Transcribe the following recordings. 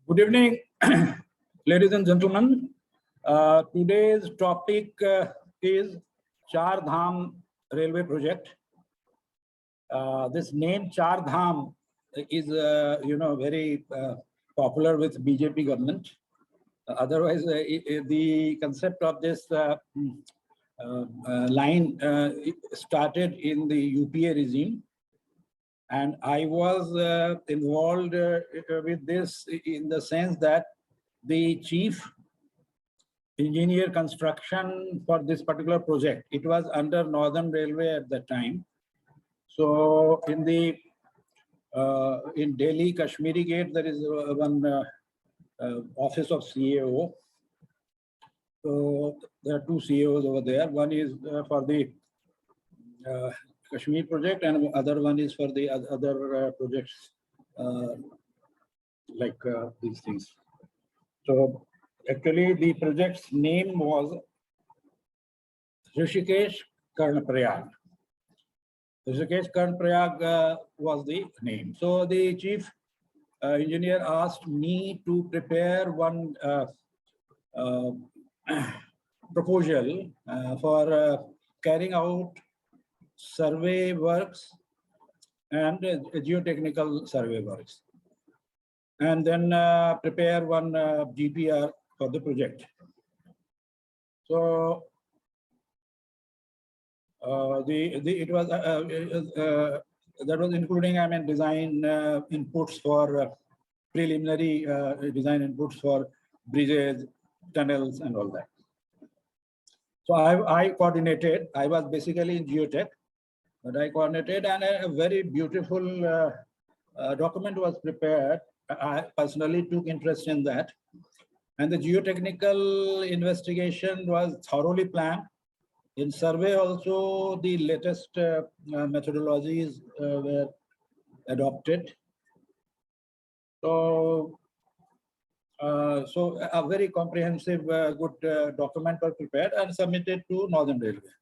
Good evening, ladies and gentlemen. Today's topic is Char Dham railway project. This name Char Dham is, very popular with BJP government. Otherwise, the concept of this line started in the UPA regime. And I was involved with this in the sense that the chief engineer construction for this particular project, it was under Northern Railway at that time. So in the in Delhi Kashmiri Gate, there is one office of CAO. So there are two CAOs over there. One is for the Kashmir project, and other one is for the other projects like these things. So actually the project's name was Rishikesh Karnaprayag. Rishikesh Karnaprayag was the name. So the chief engineer asked me to prepare one proposal for carrying out survey works and geotechnical survey works, and then prepare one GPR for the project. So it was that was including, I mean, design inputs for preliminary design inputs for bridges, tunnels, and all that. So I coordinated. I was basically in geotech, but I coordinated, and a very beautiful document was prepared. I personally took interest in that. And the geotechnical investigation was thoroughly planned. In survey also, the latest methodologies were adopted. So, a very comprehensive, good document was prepared and submitted to Northern Railway.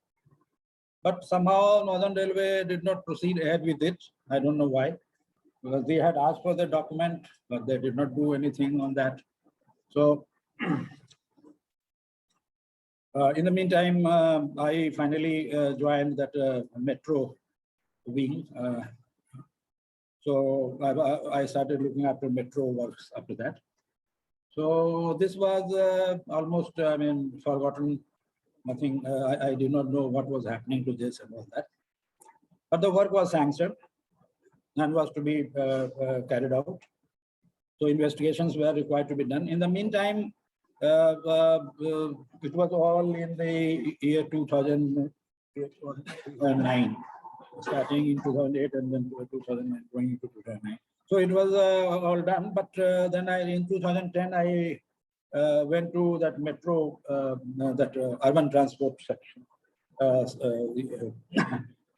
But somehow Northern Railway did not proceed ahead with it. I don't know why, because they had asked for the document, but they did not do anything on that. So in the meantime, I finally joined that metro wing. So I started looking after metro works after that. So this was almost, I mean, forgotten. Nothing, I did not know what was happening to this and all that. But the work was sanctioned and was to be carried out. So investigations were required to be done. In the meantime, it was all in the year 2009, starting in 2008 and then 2009, going into 2009. So it was all done. But then in 2010, I went to that metro, that urban transport section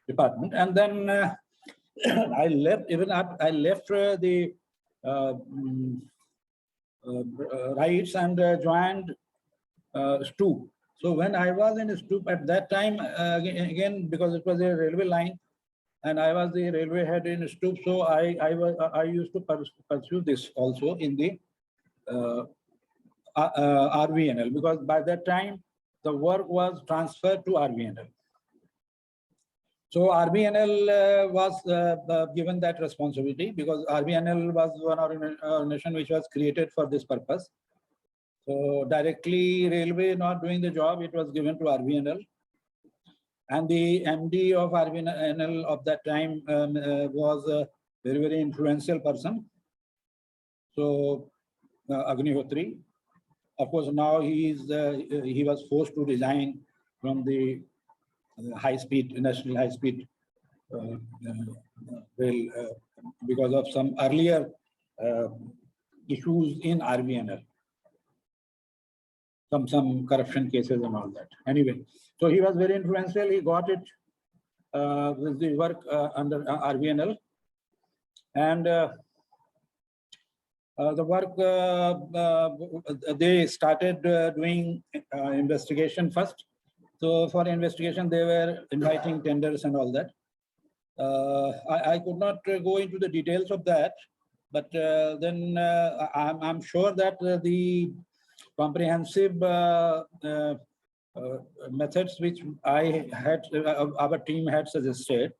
department, and then I left. Even I left the rights and joined Stoop. So when I was in Stoop at that time, again because it was a railway line, and I was the railway head in Stoop, so I used to pursue this also in the RVNL, because by that time the work was transferred to RVNL. So RVNL was given that responsibility, because RVNL was one organization which was created for this purpose. So directly railway not doing the job, it was given to RVNL. And the MD of RVNL of that time was a very, very influential person. So Agnihotri. Of course, now he was forced to resign from the national high-speed rail because of some earlier issues in RVNL, some corruption cases and all that. Anyway, so he was very influential. He got it with the work under RVNL, and the work, they started doing investigation first. So for investigation, they were inviting tenders and all that. I could not go into the details of that, But then I'm sure that the comprehensive methods which our team had suggested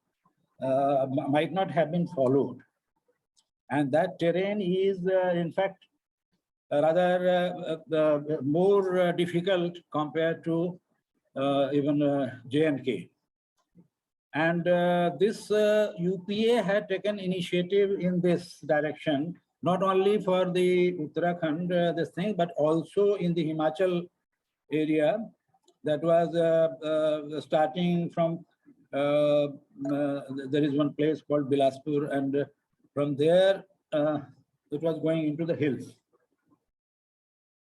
might not have been followed, and that terrain is in fact rather more difficult compared to even J&K. And this UPA had taken initiative in this direction, not only for the Uttarakhand this thing, but also in the Himachal area. That was starting from, there is one place called Bilaspur, and from there it was going into the hills.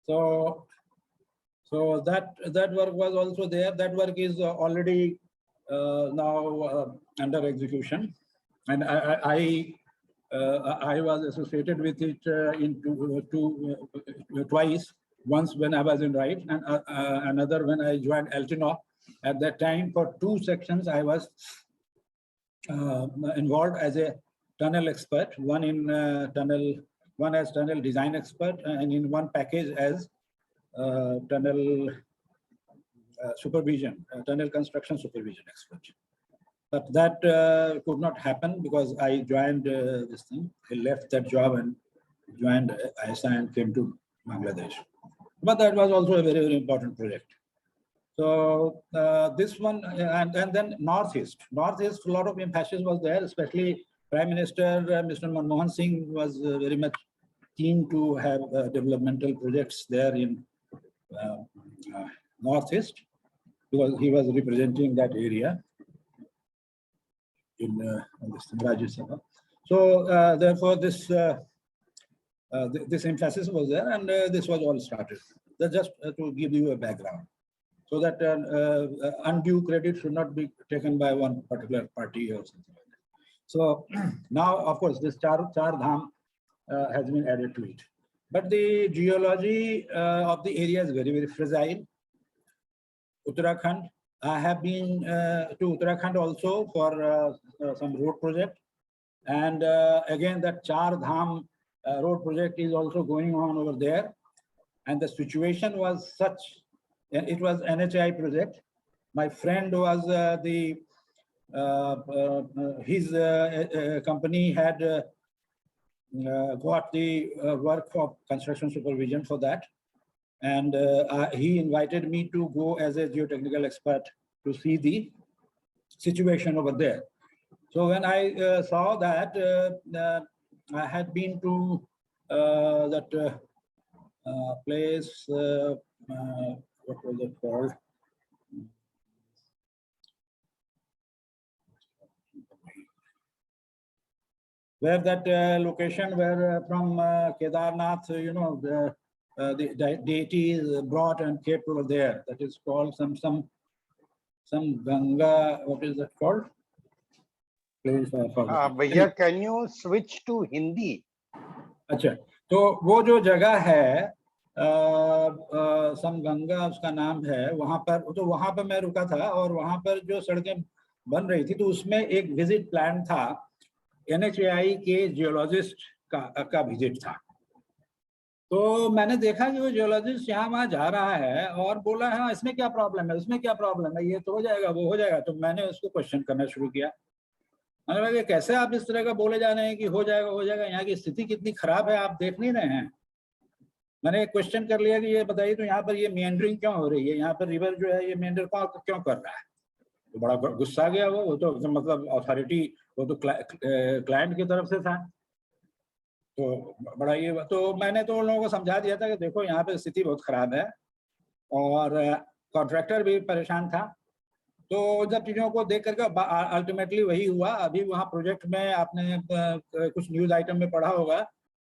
So that work was also there. That work is already now under execution, and I was associated with it twice. Once when I was in RITE, and another when I joined Altino. At that time, for 2 sections, I was involved as a tunnel expert. One as tunnel design expert, and in one package as tunnel supervision, tunnel construction supervision expert. But that could not happen because I joined this thing. I left that job and joined ISA and came to Bangladesh. But that was also a very, very important project. So this one, and then Northeast, a lot of emphasis was there, especially Prime Minister Mr. Manmohan Singh was very much keen to have developmental projects there in Northeast, because he was representing that area in this Rajya Sabha. So therefore this this emphasis was there, and this was all started. That's just to give you a background, so that undue credit should not be taken by one particular party or something like that. So now, of course, this Char Dham has been added to it. But the geology of the area is very, very fragile. Uttarakhand, I have been to Uttarakhand also for some road project. And again, that Char Dham road project is also going on over there. And the situation was such, it was NHI project. My friend was his company had got the work of construction supervision for that. And he invited me to go as a geotechnical expert to see the situation over there. So when I saw that, I had been to that place, what was it called? Where that location where from Kedarnath, you know, the deity is brought and kept over there. That is called some Ganga. What is that called? Please, Bhaiya, can you switch to Hindi? अच्छा, तो वो जो जगह है सम गंगा उसका नाम है, वहां पर, तो वहां पर मैं रुका था और वहां पर जो सड़कें बन रही थी, तो उसमें एक विजिट प्लान था, NHAI के जियोलॉजिस्ट का विजिट था। तो मैंने देखा कि वो जियोलॉजिस्ट यहाँ वहाँ जा रहा है और बोला है इसमें क्या प्रॉब्लम है, उसमें क्या प्रॉब्लम है, ये तो हो जाएगा, वो हो जाएगा। तो मैंने उसको क्वेश्चन करना शुरू किया। मैंने कहा कैसे आप इस तरह का बोले जा रहे हैं कि हो जाएगा, यहाँ की स्थिति कितनी खराब है, आप देख नहीं रहे हैं। मैंने एक क्वेश्चन कर लिया कि ये बताइए तो यहाँ पर ये मेंडरिंग क्यों हो रही है, यहाँ पर रिवर जो है ये मेंडर क्यों कर रहा है। तो बड़ा गुस्सा आ गया वो तो मतलब अथॉरिटी, वो तो क्लाइंट की तरफ से था। तो बड़ा ये, तो मैंने तो उन लोगों को समझा दिया था कि देखो यहाँ पे स्थिति बहुत खराब है और कॉन्ट्रैक्टर भी परेशान था। तो जब चीज़ों को देख करके अल्टीमेटली वही हुआ। अभी वहाँ प्रोजेक्ट में आपने कुछ न्यूज़ आइटम में पढ़ा होगा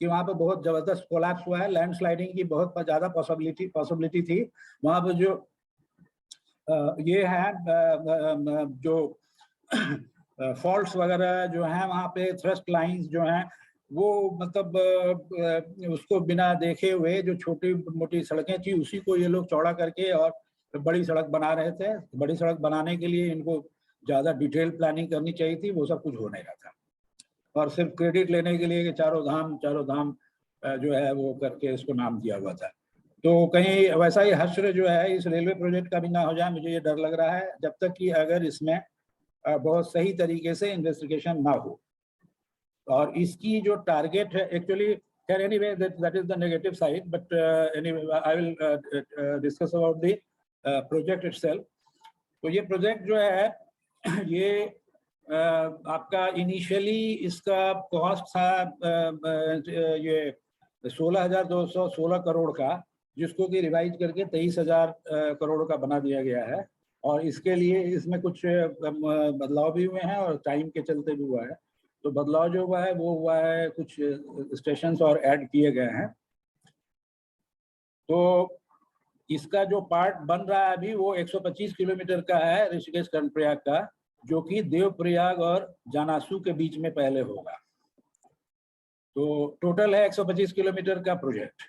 कि वहाँ पर बहुत ज़बरदस्त कोलैप्स हुआ है, लैंडस्लाइडिंग की बहुत ज़्यादा पॉसिबिलिटी थी। वहाँ पर जो ये है जो फॉल्ट्स वगैरह जो हैं, वहाँ पे थ्रस्ट लाइंस जो हैं वो मतलब उसको बिना देखे हुए जो छोटी मोटी सड़कें थी उसी को ये लोग चौड़ा करके और बड़ी सड़क बना रहे थे। बड़ी सड़क बनाने के लिए इनको ज़्यादा डिटेल प्लानिंग करनी चाहिए थी, वो सब कुछ हो नहीं रहा था। और सिर्फ क्रेडिट लेने के लिए कि चारों धाम जो है वो करके इसको नाम दिया हुआ था। तो कहीं वैसा ही हश्र जो है इस रेलवे प्रोजेक्ट का भी ना हो जाए, मुझे ये डर लग रहा है, जब तक कि अगर इसमें बहुत सही तरीके से इन्वेस्टिगेशन ना हो। और इसकी जो टारगेट है एक्चुअली, खैर anyway that is the negative side, but anyway I will discuss about the project itself. तो ये प्रोजेक्ट जो है ये आपका इनिशियली इसका कॉस्ट था ये 16,216 करोड़ का, जिसको कि रिवाइज करके 23,000 करोड़ का बना दिया गया है। और इसके लिए इसमें कुछ बदलाव भी हुए हैं और टाइम के चलते भी हुआ है। तो बदलाव जो हुआ है वो हुआ है, कुछ स्टेशन और ऐड किए गए हैं। तो इसका जो पार्ट बन रहा है अभी वो 125 किलोमीटर का है ऋषिकेश कर्णप्रयाग का, जो कि देवप्रयाग और जानासू के बीच में पहले होगा। तो टोटल है 125 किलोमीटर का प्रोजेक्ट।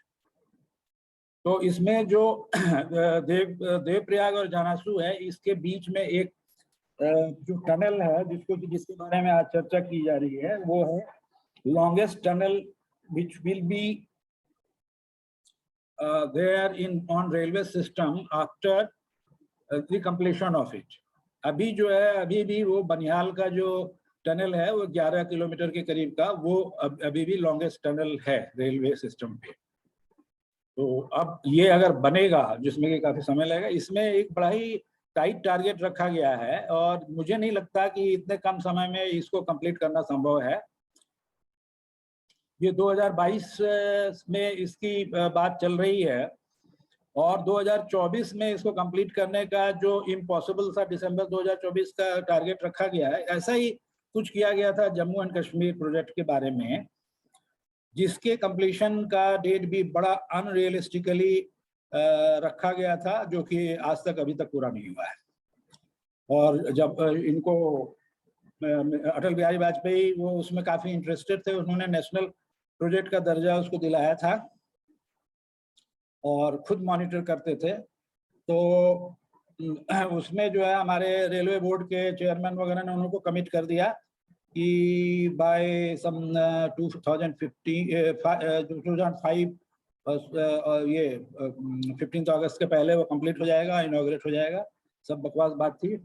तो इसमें जो देवप्रयाग और जानासू है, इसके बीच में एक जो टनल है जिसके बारे में आज चर्चा की जा रही है, वो है longest tunnel which will be there in on railway system after the completion of it। अभी जो है अभी भी वो बनिहाल का जो टनल है वो 11 किलोमीटर के करीब का, वो अभी भी लॉन्गेस्ट टनल है रेलवे सिस्टम पे। तो अब ये अगर बनेगा, जिसमें कि काफी समय लगेगा, इसमें एक बड़ा ही टाइट टारगेट रखा गया है और मुझे नहीं लगता कि इतने कम समय में इसको कंप्लीट करना संभव है। ये 2022 में इसकी बात चल रही है और 2024 में इसको कंप्लीट करने का जो इम्पॉसिबल था दिसंबर 2024 का टारगेट रखा गया है। ऐसा ही कुछ किया गया था जम्मू एंड कश्मीर प्रोजेक्ट के बारे में, जिसके कंप्लीशन का डेट भी बड़ा अनरियलिस्टिकली रखा गया था, जो कि आज तक अभी तक पूरा नहीं हुआ है। और जब इनको अटल बिहारी वाजपेयी वो उसमें काफी इंटरेस्टेड थे, उन्होंने नेशनल प्रोजेक्ट का दर्जा उसको दिलाया था और खुद मॉनिटर करते थे। तो उसमें जो है हमारे रेलवे बोर्ड के चेयरमैन वगैरह ने उनको कमिट कर दिया कि बाय सम 2005 ये 15 अगस्त के पहले वो कंप्लीट हो जाएगा, इनॉग्रेट हो जाएगा। सब बकवास बात थी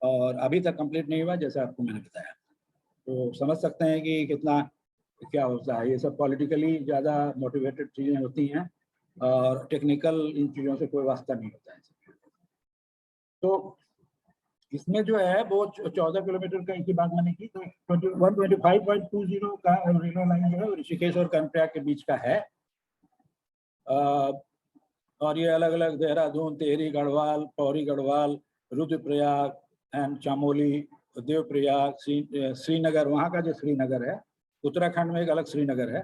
और अभी तक कंप्लीट नहीं हुआ, जैसे आपको मैंने बताया। तो समझ सकते हैं कि कितना क्या होता है। ये सब पॉलिटिकली ज़्यादा मोटिवेटेड चीज़ें होती हैं और टेक्निकल इन चीज़ों से कोई वास्ता नहीं होता है। तो इसमें जो है वो 14 किलोमीटर का, इनकी बात मैंने की, तो 125.20 का रेलवे लाइन जो है ऋषिकेश और कर्णप्रयाग के बीच का है। और ये अलग अलग देहरादून, टिहरी गढ़वाल, पौड़ी गढ़वाल, रुद्रप्रयाग एंड चामोली, देवप्रयाग, श्रीनगर, वहाँ का जो श्रीनगर है, उत्तराखंड में एक अलग श्रीनगर है,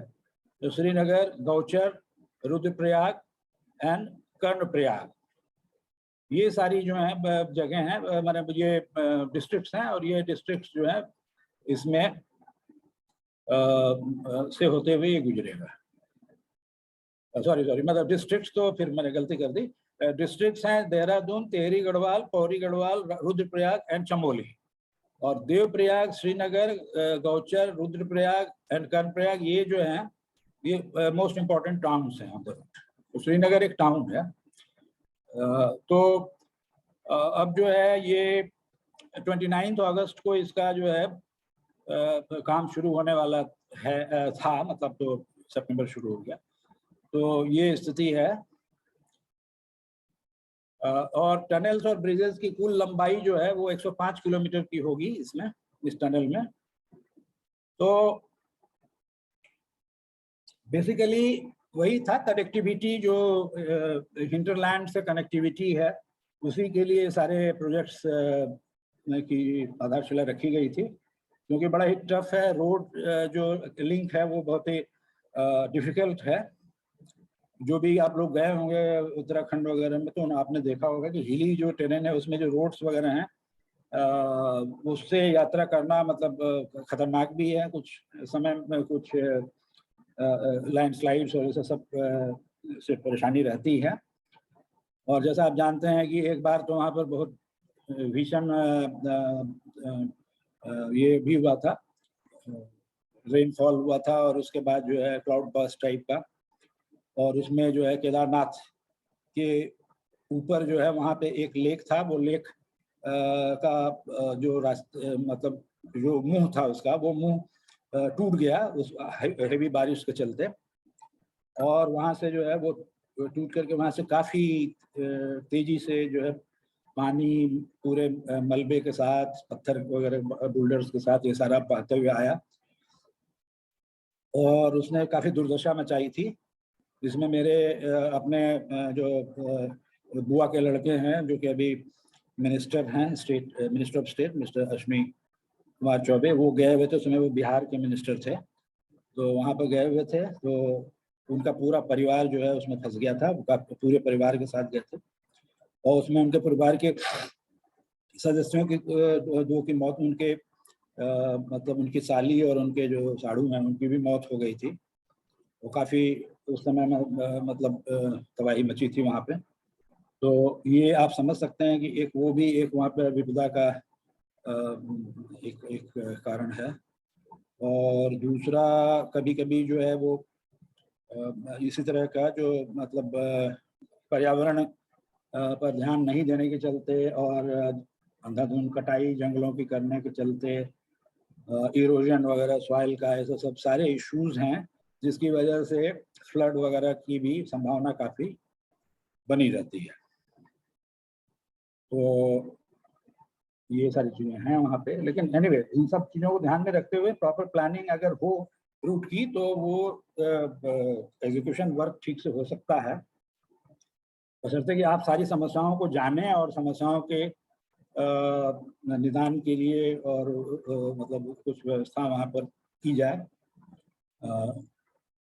तो श्रीनगर, गौचर, रुद्रप्रयाग एंड कर्णप्रयाग, ये सारी जो है जगह हैं, मतलब ये डिस्ट्रिक्ट्स हैं। और ये डिस्ट्रिक्ट्स जो है इसमें से होते हुए ये गुजरेगा। सॉरी मतलब डिस्ट्रिक्ट्स, तो फिर मैंने गलती कर दी। डिस्ट्रिक्ट्स हैं देहरादून, टिहरी गढ़वाल, पौड़ी गढ़वाल, रुद्रप्रयाग एंड चमोली। और देवप्रयाग, श्रीनगर, गौचर, रुद्रप्रयाग एंड कर्णप्रयाग, ये जो हैं ये मोस्ट इम्पॉर्टेंट टाउन्स हैं ऑन द रूट। तो श्रीनगर एक टाउन है। तो अब जो है ये 29 अगस्त को इसका जो है काम शुरू होने वाला है था, मतलब तो सितंबर शुरू हो गया। तो ये स्थिति है। और टनल्स और ब्रिजेस की कुल लंबाई जो है वो 105 किलोमीटर की होगी इसमें, इस टनल में। तो बेसिकली वही था, कनेक्टिविटी जो हिंटरलैंड से कनेक्टिविटी है, उसी के लिए सारे प्रोजेक्ट्स की आधारशिला रखी गई थी, क्योंकि बड़ा ही टफ है। रोड जो लिंक है वो बहुत ही डिफिकल्ट है। जो भी आप लोग गए होंगे उत्तराखंड वगैरह में, तो आपने देखा होगा कि हिली जो टेरेन है उसमें जो रोड्स वगैरह हैं उससे यात्रा करना मतलब खतरनाक भी है, कुछ समय में कुछ लैंडस्लाइड्स और ऐसा सब से परेशानी रहती है। और जैसा आप जानते हैं कि एक बार तो वहाँ पर बहुत भीषण ये भी हुआ था, रेनफॉल हुआ था और उसके बाद जो है क्लाउड बर्स्ट टाइप का, और उसमें जो है केदारनाथ के ऊपर जो है वहाँ पे एक लेक था, वो लेक का जो रास्ते मतलब जो मुंह था उसका, वो मुंह टूट गया उस हेवी बारिश के चलते, और वहाँ से जो है वो टूट करके वहाँ से काफ़ी तेजी से जो है पानी पूरे मलबे के साथ, पत्थर वगैरह बोल्डर्स के साथ ये सारा बहते हुए आया, और उसने काफ़ी दुर्दशा मचाई थी। जिसमें मेरे अपने जो बुआ के लड़के हैं जो कि अभी मिनिस्टर हैं, state minister of state, mister Ashwini Kumar Choubey, वो गए हुए थे, उसमें वो बिहार के मिनिस्टर थे, तो वहाँ पर गए हुए थे, तो उनका पूरा परिवार जो है उसमें फंस गया था, उनका पूरे परिवार के साथ गए थे, और उसमें उनके परिवार के सदस्यों की दो की मौत, उनके मतलब उनकी साली और उनके जो साड़ू हैं उनकी भी मौत हो गई थी। वो काफ़ी उस समय में मतलब तबाही मची थी वहाँ पे। तो ये आप समझ सकते हैं कि एक वो भी एक वहाँ पे विपदा का एक कारण है। और दूसरा कभी कभी जो है वो इसी तरह का जो मतलब पर्यावरण पर ध्यान नहीं देने के चलते और अंधाधुंध कटाई जंगलों की करने के चलते, इरोजन वगैरह सॉइल का, ऐसे सब सारे इश्यूज हैं जिसकी वजह से फ्लड वगैरह की भी संभावना काफ़ी बनी रहती है। तो ये सारी चीज़ें हैं वहाँ पे, लेकिन एनीवे इन सब चीज़ों को ध्यान में रखते हुए प्रॉपर प्लानिंग अगर हो रूट की तो वो एग्जीक्यूशन वर्क ठीक से हो सकता है, बशर्ते कि आप सारी समस्याओं को जानें और समस्याओं के निदान के लिए और मतलब कुछ व्यवस्था वहाँ पर की जाए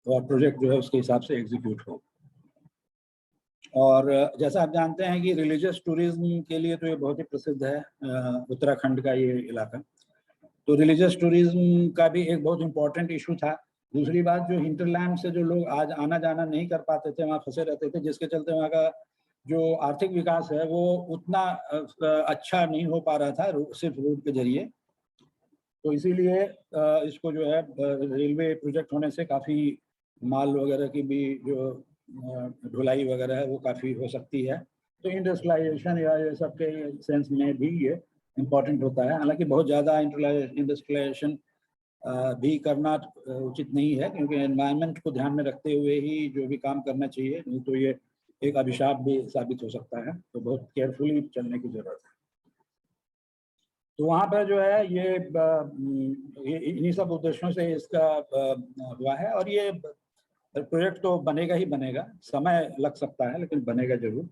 और प्रोजेक्ट जो है उसके हिसाब से एग्जीक्यूट हो। और जैसा आप जानते हैं कि रिलीजियस टूरिज्म के लिए तो ये बहुत ही प्रसिद्ध है उत्तराखंड का ये इलाका। तो रिलीजियस टूरिज्म का भी एक बहुत इम्पोर्टेंट इशू था। दूसरी बात, जो हिंटरलैंड से जो लोग आज आना जाना नहीं कर पाते थे, वहाँ फंसे रहते थे, जिसके चलते वहाँ का जो आर्थिक विकास है वो उतना अच्छा नहीं हो पा रहा था सिर्फ रोड के जरिए। तो इसीलिए इसको जो है रेलवे प्रोजेक्ट होने से काफ़ी माल वगैरह की भी जो ढुलाई वगैरह है वो काफ़ी हो सकती है। तो इंडस्ट्रियलाइजेशन या ये सब के सेंस में भी ये इम्पोर्टेंट होता है। हालांकि बहुत ज़्यादा इंडस्ट्रियलाइजेशन भी करना उचित नहीं है, क्योंकि एनवायरनमेंट को ध्यान में रखते हुए ही जो भी काम करना चाहिए, नहीं तो ये एक अभिशाप भी साबित हो सकता है। तो बहुत केयरफुली चलने की जरूरत है। तो वहाँ पर जो है ये इन्हीं सब उद्देश्यों से इसका हुआ है, और ये प्रोजेक्ट तो बनेगा ही बनेगा, समय लग सकता है लेकिन बनेगा जरूर।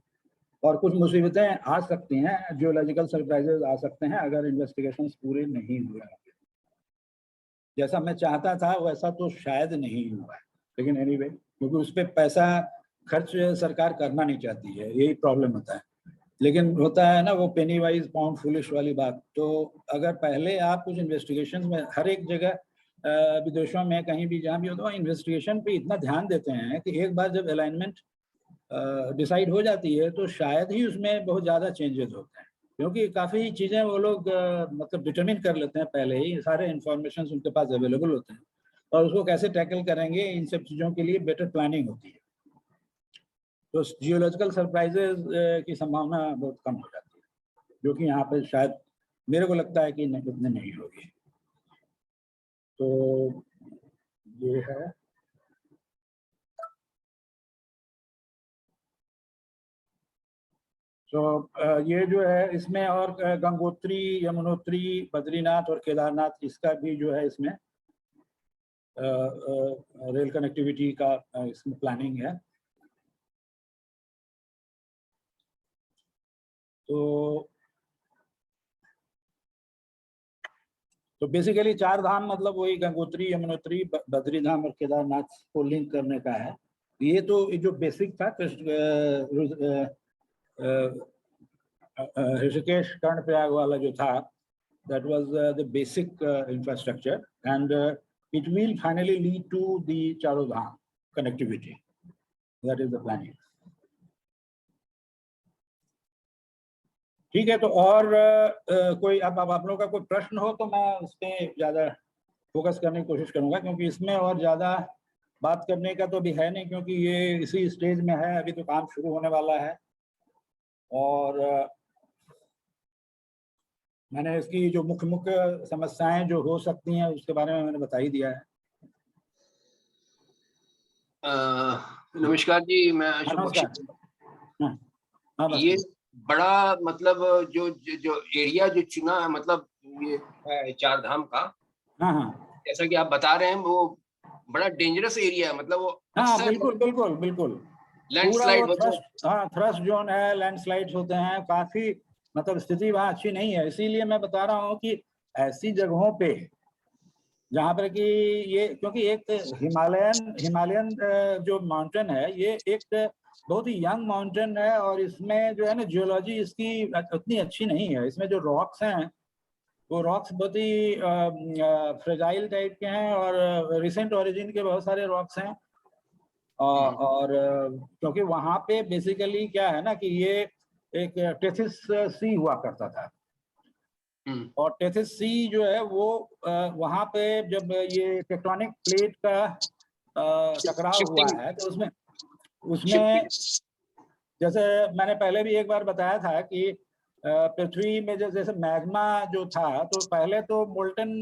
और कुछ मुसीबतें आ सकती हैं, जियोलॉजिकल सरप्राइजेज आ सकते हैं अगर इन्वेस्टिगेशंस पूरे नहीं हुए। जैसा मैं चाहता था वैसा तो शायद नहीं हुआ है, लेकिन एनीवे क्योंकि उस पर पैसा खर्च सरकार करना नहीं चाहती है, यही प्रॉब्लम होता है। लेकिन होता है ना वो पेनी वाइज पाउंड फुलिश वाली बात। तो अगर पहले आप कुछ इन्वेस्टिगेशन में हर एक जगह विदेशों में कहीं भी जहाँ भी होता है इन्वेस्टिगेशन पे इतना ध्यान देते हैं कि एक बार जब अलाइनमेंट डिसाइड हो जाती है तो शायद ही उसमें बहुत ज़्यादा चेंजेस होते हैं, क्योंकि काफ़ी चीज़ें वो लोग मतलब डिटरमिन कर लेते हैं पहले ही, सारे इंफॉर्मेशन उनके पास अवेलेबल होते हैं, और उसको कैसे टैकल करेंगे इन सब चीज़ों के लिए बेटर प्लानिंग होती है। तो जियोलॉजिकल सरप्राइजेज की संभावना बहुत कम हो जाती है, जो कि यहाँ पे शायद मेरे को लगता है कि इतने नहीं होगी। तो ये है। तो ये जो है इसमें, और गंगोत्री, यमुनोत्री, बद्रीनाथ और केदारनाथ, इसका भी जो है इसमें रेल कनेक्टिविटी का इसमें प्लानिंग है। तो बेसिकली चार धाम मतलब वही गंगोत्री, यमुनोत्री, बद्रीधाम और केदारनाथ को लिंक करने का है। ये तो जो बेसिक था ऋषिकेश कर्णप्रयाग वाला जो था, that was the basic infrastructure, and it will finally lead to the Char Dham connectivity. That is the planning. ठीक है, तो और कोई अब आप लोगों का कोई प्रश्न हो तो मैं उस पर ज़्यादा फोकस करने की कोशिश करूंगा, क्योंकि इसमें और ज़्यादा बात करने का तो अभी है नहीं, क्योंकि ये इसी स्टेज में है, अभी तो काम शुरू होने वाला है। और मैंने इसकी जो मुख्य मुख्य समस्याएं जो हो सकती हैं उसके बारे में मैंने बता ही दिया है। नमस्कार जी, मैं अशोक बख्शी। नमस्कार। हाँ, ये बड़ा मतलब जो जो एरिया जो चुना है, मतलब ये चार धाम का, हाँ, जैसा कि आप बता रहे हैं, वो बड़ा डेंजरस एरिया है। मतलब वो हाँ, अक्सर बिल्कुल पूरा वो लैंडस्लाइड होते हैं। थ्रस्ट जोन है, लैंडस्लाइड्स होते हैं, काफी मतलब स्थिति वहाँ अच्छी नहीं है। इसीलिए मैं बता रहा हूँ कि ऐसी जगहों पे जहाँ पर कि ये, क्योंकि एक हिमालयन जो माउंटेन है, ये एक बहुत ही यंग माउंटेन है, और इसमें जो है ना जियोलॉजी इसकी उतनी अच्छी नहीं है। इसमें जो रॉक्स हैं वो रॉक्स बहुत ही फ्रेजाइल टाइप के हैं, और रिसेंट ओरिजिन के बहुत सारे रॉक्स हैं। और क्योंकि वहाँ पे बेसिकली क्या है ना कि ये एक टेथिस सी हुआ करता था, और टेथिस सी जो है वो वहाँ पे जब ये टेक्टोनिक प्लेट का टकराव हुआ है, तो उसमें जैसे मैंने पहले भी एक बार बताया था कि पृथ्वी में जैसे मैग्मा जो था, तो पहले तो मोल्टन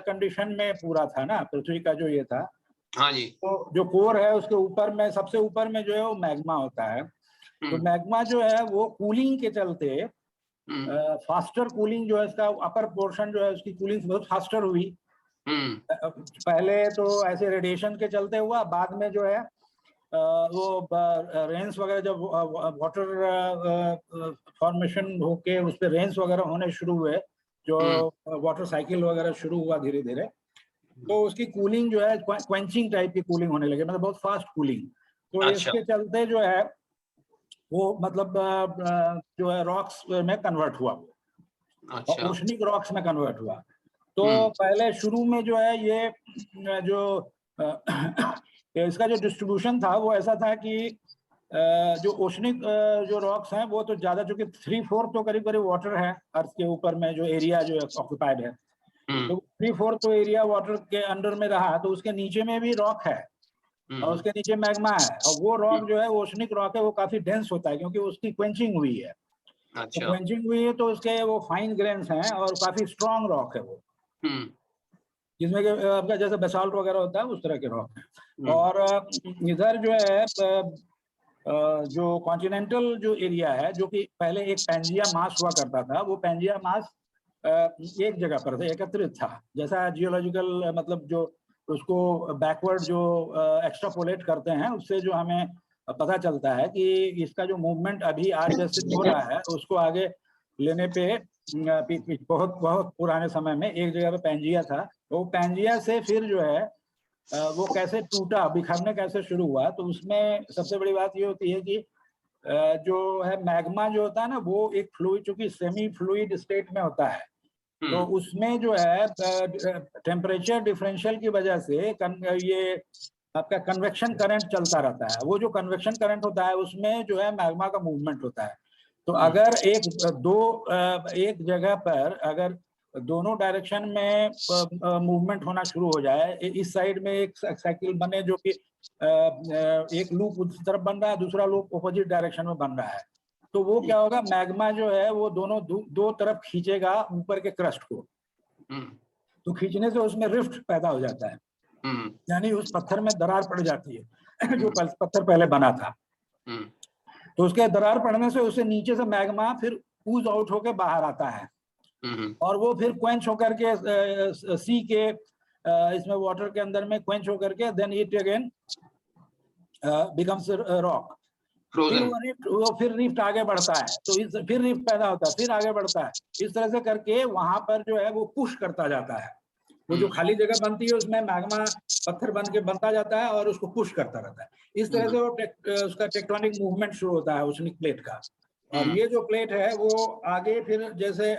कंडीशन में पूरा था ना पृथ्वी का जो ये था। हाँ जी। तो जो कोर है उसके ऊपर में, सबसे ऊपर में जो है वो मैग्मा होता है। तो मैग्मा जो है वो कूलिंग के चलते फास्टर कूलिंग जो है, इसका अपर पोर्शन जो है उसकी कूलिंग बहुत फास्टर हुई। पहले तो ऐसे रेडिएशन के चलते हुआ, बाद में जो है वो रेंस वगैरह जब वाटर फॉर्मेशन होके उस पर रेंस वगैरह होने शुरू हुए, जो वाटर साइकिल वगैरह शुरू हुआ धीरे धीरे, तो उसकी कूलिंग जो है क्वेंचिंग टाइप की कूलिंग होने लगी, मतलब बहुत फास्ट कूलिंग। तो इसके चलते जो है वो मतलब जो है रॉक्स में कन्वर्ट हुआ, और ओशनिक रॉक्स में कन्वर्ट हुआ। तो पहले शुरू में जो है ये जो इसका जो डिस्ट्रीब्यूशन था वो ऐसा था कि जो ओशनिक जो रॉक्स हैं वो तो ज्यादा, चूंकि 3/4 तो करीब करीब वाटर है अर्थ के ऊपर में, जो एरिया जो ऑक्युपाइड है, तो 3/4 तो एरिया वाटर के अंडर में रहा, तो उसके नीचे में भी रॉक है और उसके नीचे मैग्मा है, और वो रॉक जो है ओशनिक रॉक है, वो काफी डेंस होता है क्योंकि उसकी क्वेंचिंग हुई है। तो क्वेंचिंग हुई है तो उसके वो फाइन ग्रेन्स हैं और काफी स्ट्रॉन्ग रॉक है वो, जिसमें कि आपका जैसे बेसाल्ट वगैरह होता है उस तरह के रॉक है। और इधर जो है जो कॉन्टिनेंटल जो एरिया है, जो कि पहले एक पैंजिया मास हुआ करता था, वो पैंजिया मास एक जगह पर था, एकत्रित था। जैसा जियोलॉजिकल मतलब जो उसको बैकवर्ड जो एक्स्ट्रापोलेट करते हैं, उससे जो हमें पता चलता है कि इसका जो मूवमेंट अभी आज जैसे हो रहा है, उसको आगे लेने पे बहुत बहुत पुराने समय में एक जगह पे पैंजिया था, वो पैंजिया से फिर जो है वो कैसे टूटा, बिखरने कैसे शुरू हुआ। तो उसमें सबसे बड़ी बात ये होती है कि जो है मैग्मा जो होता है ना, वो एक फ्लूइड, चूंकि सेमी फ्लूइड स्टेट में होता है, तो उसमें जो है टेम्परेचर डिफरेंशियल की वजह से ये आपका कन्वेक्शन करंट चलता रहता है। वो जो कन्वेक्शन करंट होता है उसमें जो है मैग्मा का मूवमेंट होता है। तो अगर एक जगह पर अगर दोनों डायरेक्शन में मूवमेंट होना शुरू हो जाए, इस साइड में एक साइकिल बने जो कि एक लूप उस तरफ बन रहा है, दूसरा लूप अपोजिट डायरेक्शन में बन रहा है, तो वो क्या होगा, मैग्मा जो है वो दोनों दो तरफ खींचेगा ऊपर के क्रस्ट को। तो खींचने से उसमें रिफ्ट पैदा हो जाता है, यानी उस पत्थर में दरार पड़ जाती है जो पत्थर पहले बना था। तो उसके दरार पड़ने से उससे नीचे से मैग्मा फिर ऊज आउट होके बाहर आता है, और वो फिर क्वेंच होकर के सी के इसमें वाटर के अंदर में क्वेंच होकर के then it again becomes rock. फिर रिफ्ट आगे बढ़ता है, तो फिर रिफ्ट पैदा होता है, फिर आगे बढ़ता है, इस तरह से करके वहां पर जो है वो पुश करता जाता है। वो जो खाली जगह बनती है उसमें मैग्मा पत्थर बन के बनता जाता है और उसको पुश करता रहता है। इस तरह से वो उसका टेक्टोनिक मूवमेंट शुरू होता है ओशनिक प्लेट का। और ये जो प्लेट है वो आगे फिर जैसे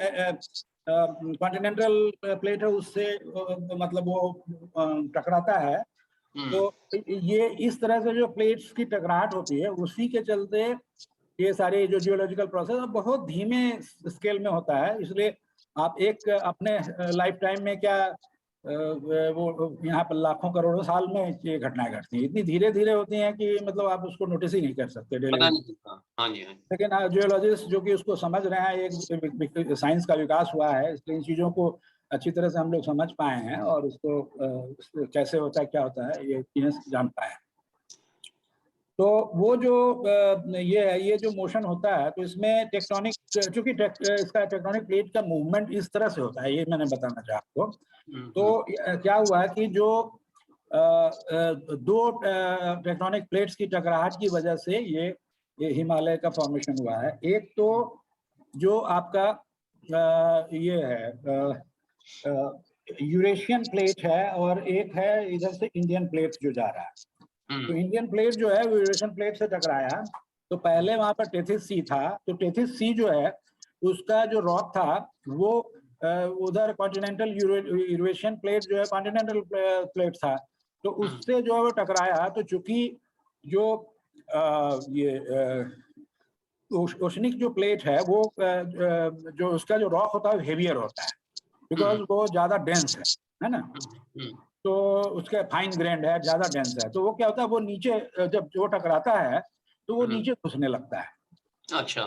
कॉन्टिनेंटल प्लेट है उससे मतलब वो टकराता है, तो ये इस तरह से जो प्लेट्स की टकराहट होती है उसी के चलते ये सारे जो जियोलॉजिकल प्रोसेस बहुत धीमे स्केल में होता है। इसलिए आप एक अपने लाइफ टाइम में क्या वो यहाँ पर लाखों करोड़ों साल में ये घटनाएं घटती हैं, इतनी धीरे धीरे होती हैं कि मतलब आप उसको नोटिस ही नहीं कर सकते डेली। पता नहीं चलता। हाँ जी, हाँ जी। लेकिन जियोलॉजिस्ट जो कि उसको समझ रहे हैं, एक साइंस का विकास हुआ है, इसलिए इन चीज़ों को अच्छी तरह से हम लोग समझ पाए हैं और उसको कैसे होता है, क्या होता है, ये चीज़ें जान पाए हैं। तो वो जो ये जो मोशन होता है, तो इसमें टेक्टोनिक, चूंकि इसका टेक्टोनिक प्लेट का मूवमेंट इस तरह से होता है, ये मैंने बताना चाहा आपको। तो क्या हुआ कि जो दो टेक्टोनिक प्लेट्स की टकराहट की वजह से ये हिमालय का फॉर्मेशन हुआ है। एक तो जो आपका ये है यूरेशियन प्लेट है, और एक है इधर से इंडियन प्लेट जो जा रहा है। तो इंडियन प्लेट जो है वो यूरेशियन प्लेट से टकराया, तो पहले वहां पर टेथिस सी था, तो टेथिस सी जो है उसका जो रॉक था वो उधर कॉन्टिनेंटल यूरेशियन प्लेट जो है कॉन्टिनेंटल प्लेट था, तो उससे जो है वो टकराया। तो चूंकि जो ये ओशनिक जो प्लेट है वो जो उसका जो रॉक होता है हेवियर होता है, बिकॉज वो ज्यादा डेंस है ना, तो उसके फाइन ग्रेन्ड है, ज्यादा डेंस है, तो वो क्या होता है, वो नीचे जब जो टकराता है तो वो नीचे घुसने लगता है। अच्छा।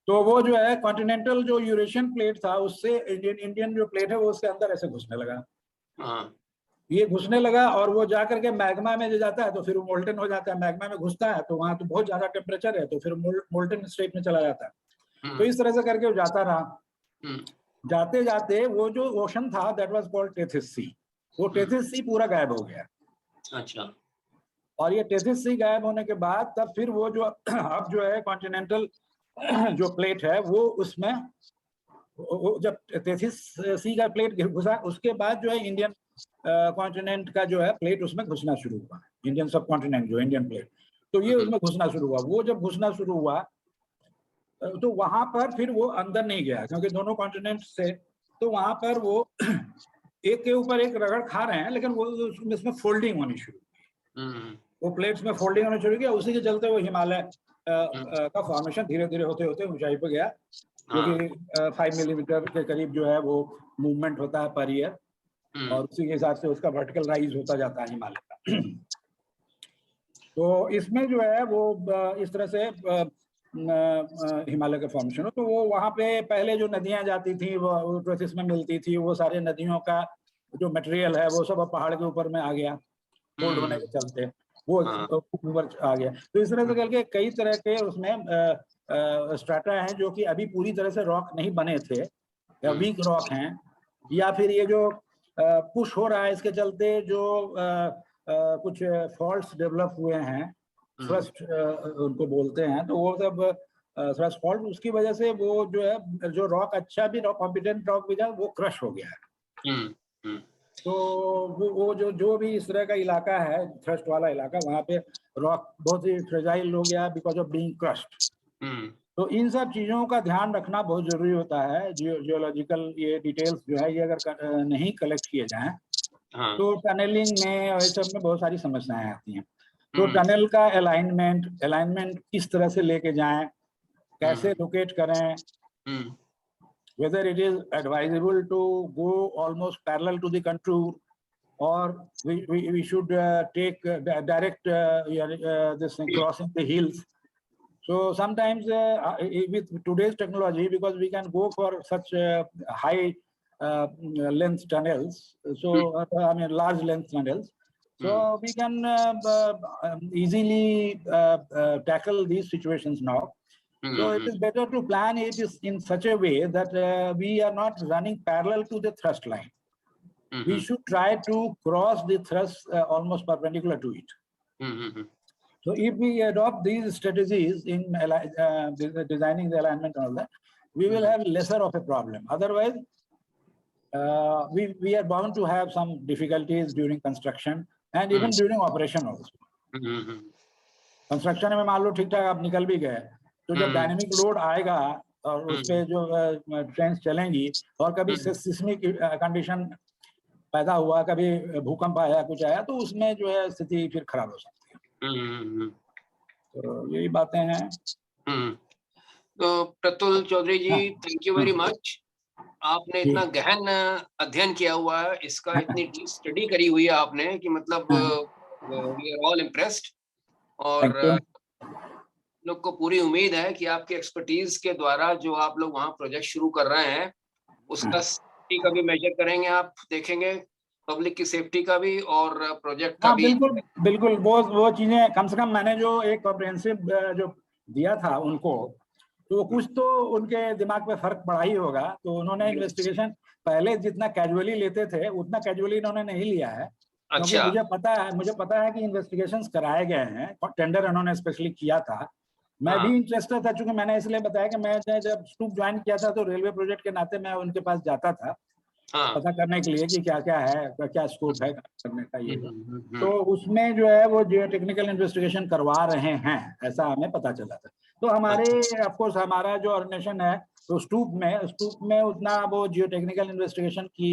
तो वो जो है कॉन्टिनेंटल जो यूरेशियन प्लेट था उससे इंडियन जो प्लेट है वो उसके अंदर ऐसे घुसने लगा। ये घुसने लगा और वो जाकर के मैग्मा में जो जाता है तो फिर वो मोल्टन हो जाता है, मैग्मा में घुसता है तो वहां तो बहुत ज्यादा टेम्परेचर है, तो फिर मोल्टन स्टेट में चला जाता है। तो इस तरह से करके वो जाता रहा, जाते जाते वो जो ओशन था that was called Tethys sea, वो टेथिस सी पूरा गायब हो गया। अच्छा। और ये टेथिस सी गायब होने के बाद तब फिर वो जो अब जो है कॉन्टिनेंटल जो प्लेट है वो उसमें जब टेथिस सी का प्लेट घुसा उसके बाद जो है इंडियन कॉन्टिनेंट का जो है प्लेट उसमें घुसना शुरू हुआ, इंडियन सब कॉन्टिनेंट जो इंडियन प्लेट, तो ये उसमें घुसना शुरू हुआ। वो जब घुसना शुरू हुआ तो वहां पर फिर वो अंदर नहीं गया क्योंकि दोनों कॉन्टिनेंट से, तो वहां पर वो एक के ऊपर एक रगड़ खा रहे हैं, लेकिन वो इसमें फोल्डिंग होनी शुरू हुई, वो प्लेट्स में फोल्डिंग होनी शुरू किया, उसी के चलते वो हिमालय का फॉर्मेशन धीरे धीरे होते होते ऊंचाई पर गया, जो कि 5 मिलीमीटर के करीब जो है वो मूवमेंट होता है पर ईयर, और उसी के हिसाब से उसका वर्टिकल राइज होता जाता है हिमालय का। तो इसमें जो है वो इस तरह से हिमालय का फॉर्मेशन हो। तो वो वहाँ पे पहले जो नदियाँ जाती थी वो प्रोसेस में मिलती थी, वो सारे नदियों का जो मटेरियल है वो सब अब पहाड़ के ऊपर में आ गया, फोल्ड होने के चलते वो ऊपर आ गया। तो इस तरह से करके कई तरह के उसमें स्ट्रैटा हैं जो कि अभी पूरी तरह से रॉक नहीं बने थे या वीक रॉक हैं, या फिर ये जो पुश हो रहा है इसके चलते जो कुछ फॉल्ट्स डेवलप हुए हैं, थ्रस्ट उनको बोलते हैं, तो वो सब थ्रस्ट फॉल्ट उसकी वजह से वो जो है जो रॉक अच्छा भी रॉक कॉम्पिटेंट रॉक भी था वो क्रश हो गया है। तो वो जो भी इस तरह का इलाका है थ्रस्ट वाला इलाका, वहाँ पे रॉक बहुत ही फ्रेजाइल हो गया बिकॉज ऑफ बीइंग क्रश्ड। तो इन सब चीजों का ध्यान रखना बहुत जरूरी होता है। जियोलॉजिकल ये डिटेल्स जो है ये अगर नहीं कलेक्ट किए जाएं तो टनलिंग में और सब में बहुत सारी समस्याएं आती हैं। तो टनल का अलाइनमेंट किस तरह से लेके जाएं, कैसे लोकेट करें, whether it is advisable to go almost parallel to the contour or we should take direct this thing, crossing the hills. So sometimes with today's technology, because we can go for such high length tunnels, so I mean large length tunnels, so we can easily tackle these situations now. So it is better to plan it in such a way that we are not running parallel to the thrust line. We should try to cross the thrust almost perpendicular to it. So if we adopt these strategies in designing the alignment and all that, we will have lesser of a problem. Otherwise, we are bound to have some difficulties during construction and even during operation also. Construction में मान लो ठीक ठाक आप निकल भी गए, तो जब डायनेमिक लोड आएगा और उस पे जो ट्रेन्स चलेंगी और कभी सिस्मिक कंडीशन पैदा हुआ, कभी भूकंप आया, कुछ आया, तो उसमें जो है स्थिति फिर खराब हो सकती है। तो यही बातें हैं। तो प्रतुल चौधरी जी, थैंक यू वेरी मच। आपने इतना गहन अध्ययन किया हुआ है, इसका इतनी डीप स्टडी करी हुई है आपने कि मतलब वी आर ऑल इम्प्रेस्ड। और Thank you. लोग को पूरी उम्मीद है कि आपके एक्सपर्टीज के द्वारा जो आप लोग वहाँ प्रोजेक्ट शुरू कर रहे हैं, उसका सेफ्टी का भी मेजर करेंगे, आप देखेंगे पब्लिक की सेफ्टी का भी और प्रोजेक्ट का हाँ, भी। बिल्कुल बिल्कुल, वो चीजें कम से कम मैंने जो एक कॉम्प्रिहेंसिव जो दिया था उनको, तो कुछ तो उनके दिमाग पे फर्क पड़ा ही होगा। तो उन्होंने इन्वेस्टिगेशन पहले जितना कैजुअली लेते थे उतना कैजुअली इन्होंने नहीं लिया है, क्योंकि अच्छा। मुझे पता है कि इन्वेस्टिगेशंस कराए गए हैं, टेंडर उन्होंने स्पेशली किया था। मैं भी इंटरेस्टेड था, चूंकि मैंने इसलिए बताया कि मैं जब स्टूप ज्वाइन किया था तो रेलवे प्रोजेक्ट के नाते मैं उनके पास जाता था पता करने के लिए कि क्या क्या है, क्या स्कोप है करने का ये। तो उसमें जो है वो जियो टेक्निकल इन्वेस्टिगेशन करवा रहे हैं, ऐसा हमें पता चला था। तो हमारे ऑफ कोर्स हमारा जो ऑर्गेनाइजेशन है तो स्टूप में उतना वो जियो टेक्निकल इन्वेस्टिगेशन की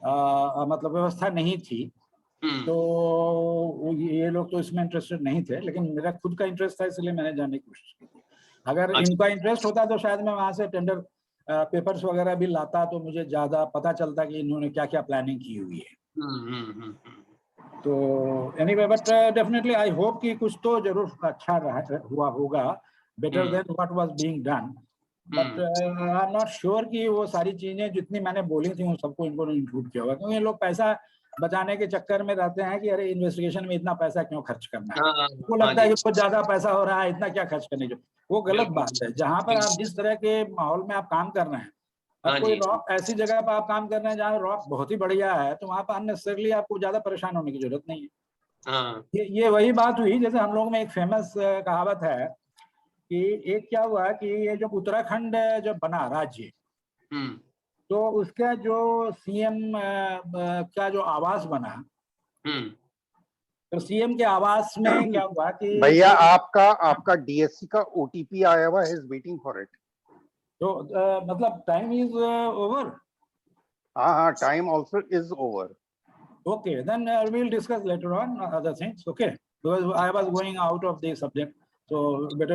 मतलब व्यवस्था नहीं थी। तो ये लोग तो इसमें इंटरेस्टेड नहीं थे, लेकिन मेरा खुद का इंटरेस्ट था, इसलिए मैंने जानने की कोशिश की थी। अगर इनका इंटरेस्ट होता तो शायद मैं वहां से टेंडर पेपर्स वगैरह भी लाता तो मुझे ज्यादा पता चलता कि इन्होंने क्या क्या प्लानिंग की हुई है। तो anyway, but definitely I hope कि कुछ तो जरूर अच्छा हुआ होगा, better than what was being done. But I am not sure कि वो सारी चीजें जितनी मैंने बोली थी उन सबको इनको इंक्लूड किया होगा, क्योंकि लोग पैसा बचाने के चक्कर में रहते हैं कि अरे इन्वेस्टिगेशन में इतना पैसा क्यों खर्च करना है, उनको लगता है कि बहुत ज्यादा पैसा हो रहा है, इतना क्या खर्च करने जो, वो गलत बात है। जहां पर आप जिस तरह के माहौल में आप काम कर रहे हैं, अब कोई रॉक ऐसी जगह पर आप काम कर रहे हैं जहाँ रॉक बहुत ही बढ़िया है, तो वहां पर अननेसेसरली आपको ज्यादा परेशान होने की जरूरत नहीं है। ये वही बात हुई, जैसे हम लोग में एक फेमस कहावत है कि एक क्या हुआ कि ये जब उत्तराखंड जब बना राज्य, तो उसका जो सीएम का जो आवास बना, तो सीएम के आवास में क्या हुआ कि भैया आपका डीएससी का ओटीपी आया हुआ है, इज वेटिंग फॉर इट। तो मतलब टाइम इज ओवर। हाँ, time also is over. Okay, then we will discuss later on other things. Okay, because I was going out of the subject, so better